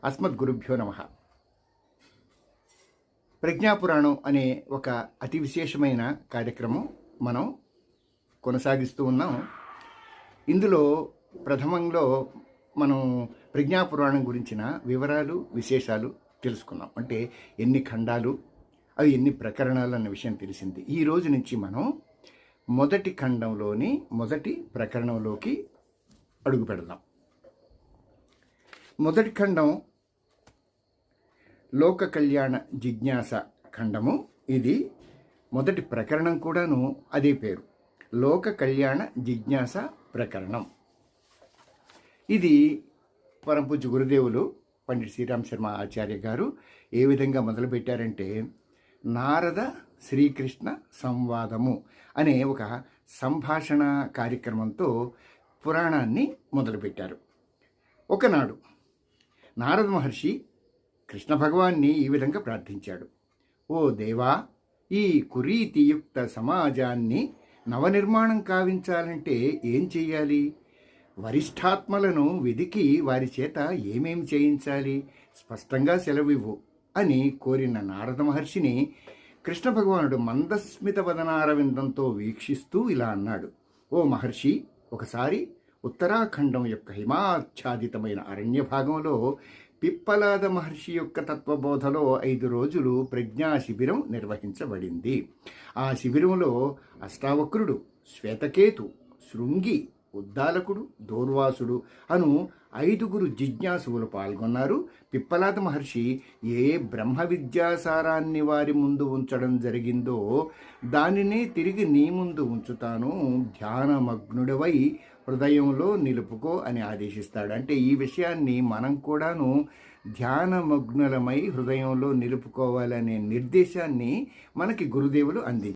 అస్మద్గురుభ్యో నమః. ప్రజ్ఞాపురాణం అనే ఒక అతి విశేషమైన కార్యక్రమం మనం కొనసాగిస్తూ ఉన్నాం. ఇందులో ప్రథమంలో మనం ప్రజ్ఞాపురాణం గురించిన వివరాలు విశేషాలు తెలుసుకున్నాం. అంటే ఎన్ని ఖండాలు, అవి ఎన్ని ప్రకరణాలు అన్న విషయం తెలిసింది. ఈ రోజు నుంచి మనం మొదటి ఖండంలోని మొదటి ప్రకరణంలోకి అడుగు పెడదాం. మొదటి ఖండం లోక కళ్యాణ జిజ్ఞాస ఖండము. ఇది మొదటి ప్రకరణం కూడాను అదే పేరు, లోక కళ్యాణ జిజ్ఞాస ప్రకరణం. ఇది పరమపూజ్య గురుదేవులు పండిట్ శ్రీరామ్ శర్మ ఆచార్య గారు ఏ విధంగా మొదలుపెట్టారంటే, నారద శ్రీకృష్ణ సంవాదము అనే ఒక సంభాషణ కార్యక్రమంతో పురాణాన్ని మొదలుపెట్టారు. ఒకనాడు నారద మహర్షి కృష్ణ భగవాన్ని ఈ విధంగా ప్రార్థించాడు. ఓ దేవా, ఈ కురీతియుక్త సమాజాన్ని నవనిర్మాణం కావించాలంటే ఏం చెయ్యాలి? వరిష్టాత్మలను వెదికి వారి చేత ఏమేం చేయించాలి? స్పష్టంగా సెలవివ్వు అని కోరిన నారద మహర్షిని కృష్ణ భగవానుడు మందస్మిత వదనారవిందంతో వీక్షిస్తూ ఇలా అన్నాడు. ఓ మహర్షి, ఒకసారి ఉత్తరాఖండం యొక్క హిమాచ్ఛాదితమైన అరణ్య భాగంలో పిప్పలాద మహర్షి యొక్క తత్వబోధలో 5 రోజులు ప్రజ్ఞా శిబిరం నిర్వహించబడింది. ఆ శిబిరంలో అష్టావక్రుడు, శ్వేతకేతు, శృంగి, ఉద్దాలకుడు, దూర్వాసుడు అను 5 జిజ్ఞాసువులు పాల్గొన్నారు. పిప్పలాద మహర్షి ఏ బ్రహ్మ విద్యాసారాన్ని వారి ముందు ఉంచడం జరిగిందో దానినే తిరిగి నీ ముందు ఉంచుతాను, ధ్యానమగ్నుడవై హృదయంలో నిలుపుకో అని ఆదేశిస్తాడు. అంటే ఈ విషయాన్ని మనం కూడాను ధ్యానమగ్నులమై హృదయంలో నిలుపుకోవాలనే నిర్దేశాన్ని మనకి గురుదేవులు అందించారు.